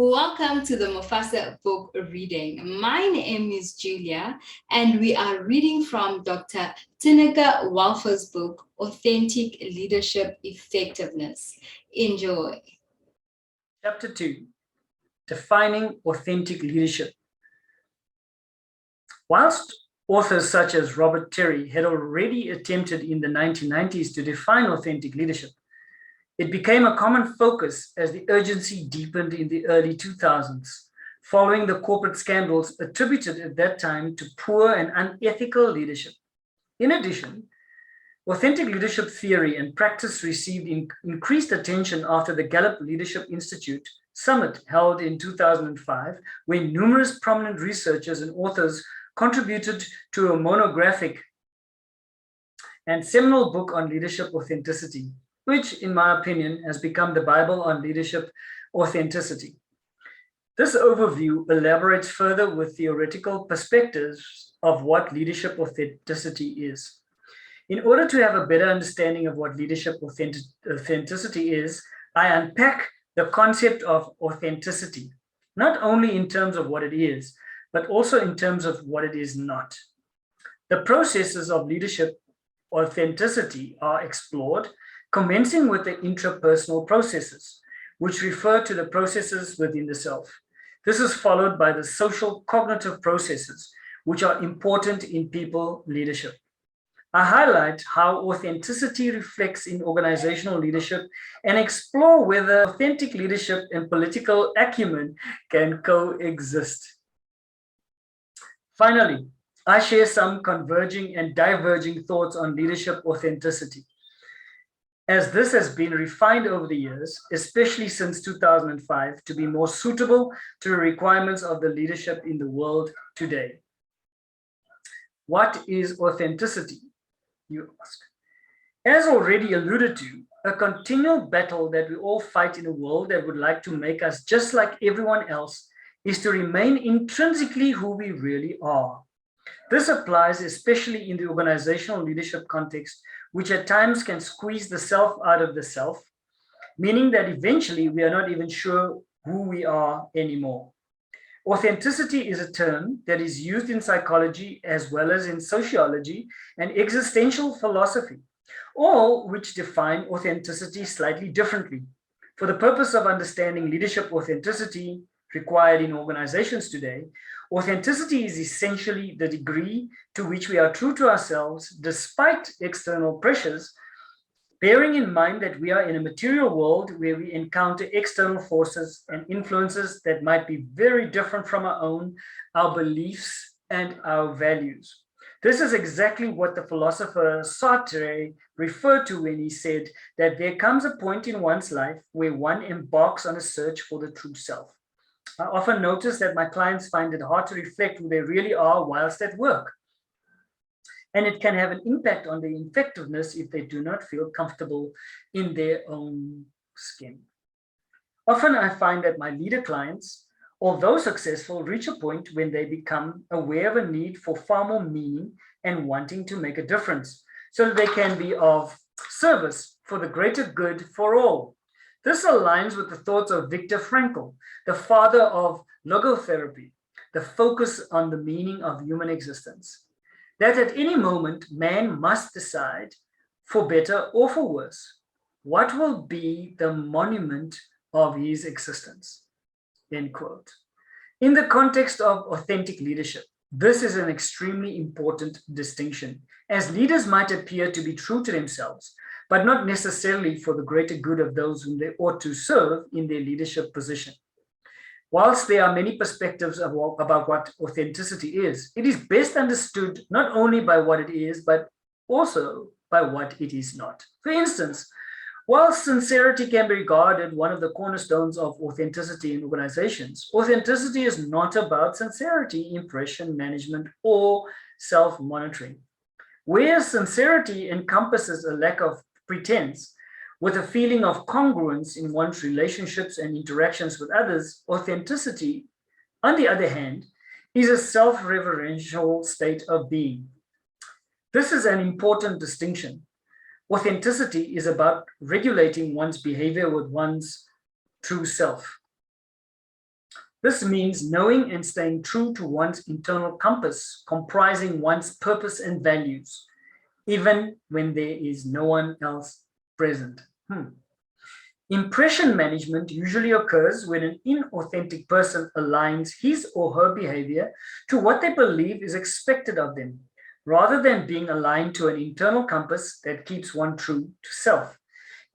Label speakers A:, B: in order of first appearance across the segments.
A: Welcome to the Mufasa book reading. My name is Julia, and we are reading from Dr. Tineka Walfer's book, Authentic Leadership Effectiveness. Enjoy.
B: Chapter 2, Defining Authentic Leadership. Whilst authors such as Robert Terry had already attempted in the 1990s to define authentic leadership, it became a common focus as the urgency deepened in the early 2000s, following the corporate scandals attributed at that time to poor and unethical leadership. In addition, authentic leadership theory and practice received increased attention after the Gallup Leadership Institute Summit held in 2005, where numerous prominent researchers and authors contributed to a monographic and seminal book on leadership authenticity, which, in my opinion, has become the Bible on leadership authenticity. This overview elaborates further with theoretical perspectives of what leadership authenticity is. In order to have a better understanding of what leadership authenticity is, I unpack the concept of authenticity, not only in terms of what it is, but also in terms of what it is not. The processes of leadership authenticity are explored, commencing with the intrapersonal processes, which refer to the processes within the self. This is followed by the social cognitive processes, which are important in people leadership. I highlight how authenticity reflects in organizational leadership and explore whether authentic leadership and political acumen can coexist. Finally, I share some converging and diverging thoughts on leadership authenticity, as this has been refined over the years, especially since 2005, to be more suitable to the requirements of the leadership in the world today. What is authenticity, you ask? As already alluded to, a continual battle that we all fight in a world that would like to make us just like everyone else is to remain intrinsically who we really are. This applies especially in the organizational leadership context, which at times can squeeze the self out of the self, meaning that eventually we are not even sure who we are anymore. Authenticity is a term that is used in psychology as well as in sociology and existential philosophy, all which define authenticity slightly differently. For the purpose of understanding leadership authenticity required in organizations today, authenticity is essentially the degree to which we are true to ourselves despite external pressures, bearing in mind that we are in a material world where we encounter external forces and influences that might be very different from our own, our beliefs, and our values. This is exactly what the philosopher Sartre referred to when he said that there comes a point in one's life where one embarks on a search for the true self. I often notice that my clients find it hard to reflect who they really are whilst at work. And it can have an impact on their effectiveness if they do not feel comfortable in their own skin. Often I find that my leader clients, although successful, reach a point when they become aware of a need for far more meaning and wanting to make a difference so that they can be of service for the greater good for all. This aligns with the thoughts of Viktor Frankl, the father of logotherapy, the focus on the meaning of human existence. That at any moment, man must decide, for better or for worse, what will be the monument of his existence, end quote. In the context of authentic leadership, this is an extremely important distinction, as leaders might appear to be true to themselves, but not necessarily for the greater good of those whom they ought to serve in their leadership position. Whilst there are many perspectives about what authenticity is, it is best understood not only by what it is, but also by what it is not. For instance, while sincerity can be regarded one of the cornerstones of authenticity in organizations, authenticity is not about sincerity, impression management, or self-monitoring. Whereas sincerity encompasses a lack of pretense, with a feeling of congruence in one's relationships and interactions with others, authenticity, on the other hand, is a self-reverential state of being. This is an important distinction. Authenticity is about regulating one's behavior with one's true self. This means knowing and staying true to one's internal compass, comprising one's purpose and values, even when there is no one else present. Impression management usually occurs when an inauthentic person aligns his or her behavior to what they believe is expected of them, rather than being aligned to an internal compass that keeps one true to self.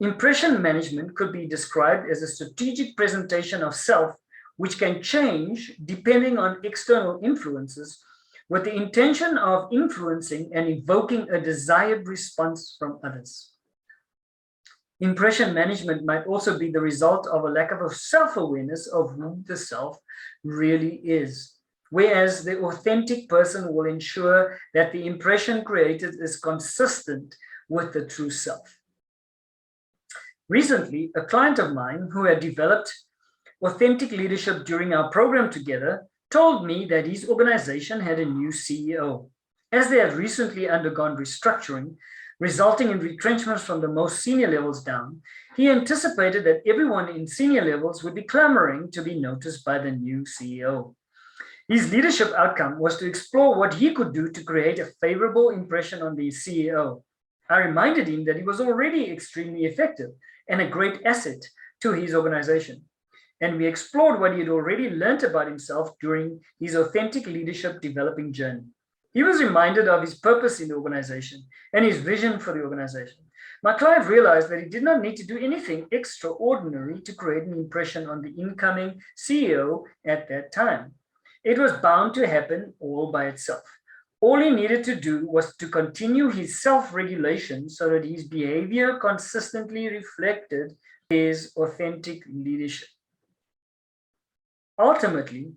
B: Impression management could be described as a strategic presentation of self which can change depending on external influences with the intention of influencing and evoking a desired response from others. Impression management might also be the result of a lack of self-awareness of who the self really is, whereas the authentic person will ensure that the impression created is consistent with the true self. Recently, a client of mine who had developed authentic leadership during our program together told me that his organization had a new CEO. As they had recently undergone restructuring, resulting in retrenchments from the most senior levels down, he anticipated that everyone in senior levels would be clamoring to be noticed by the new CEO. His leadership outcome was to explore what he could do to create a favorable impression on the CEO. I reminded him that he was already extremely effective and a great asset to his organization. And we explored what he had already learned about himself during his authentic leadership developing journey. He was reminded of his purpose in the organization and his vision for the organization. My client realized that he did not need to do anything extraordinary to create an impression on the incoming CEO at that time. It was bound to happen all by itself. All he needed to do was to continue his self-regulation so that his behavior consistently reflected his authentic leadership. Ultimately,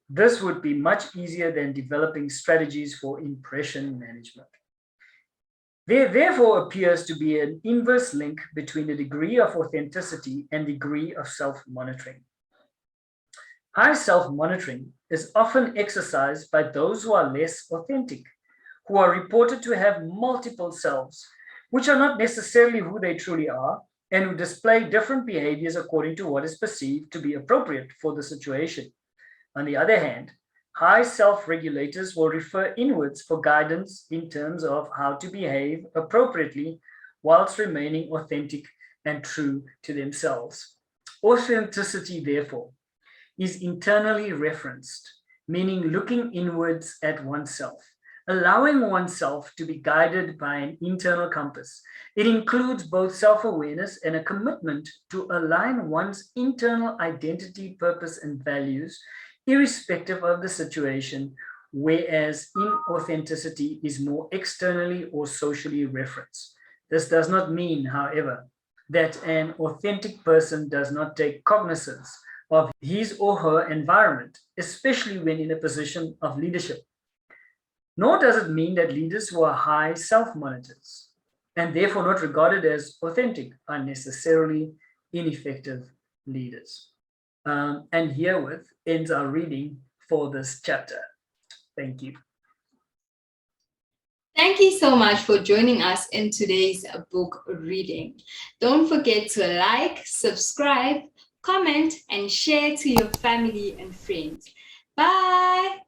B: this would be much easier than developing strategies for impression management. There therefore appears to be an inverse link between the degree of authenticity and degree of self-monitoring. High self-monitoring is often exercised by those who are less authentic, who are reported to have multiple selves, which are not necessarily who they truly are, and who display different behaviors according to what is perceived to be appropriate for the situation. On the other hand, high self-regulators will refer inwards for guidance in terms of how to behave appropriately whilst remaining authentic and true to themselves. Authenticity, therefore, is internally referenced, meaning looking inwards at oneself, allowing oneself to be guided by an internal compass. It includes both self-awareness and a commitment to align one's internal identity, purpose, and values irrespective of the situation, whereas inauthenticity is more externally or socially referenced. This does not mean, however, that an authentic person does not take cognizance of his or her environment, especially when in a position of leadership. Nor does it mean that leaders who are high self-monitors and therefore not regarded as authentic are necessarily ineffective leaders. And herewith ends our reading for this chapter. Thank you.
A: Thank you so much for joining us in today's book reading. Don't forget to like, subscribe, comment, and share to your family and friends. Bye.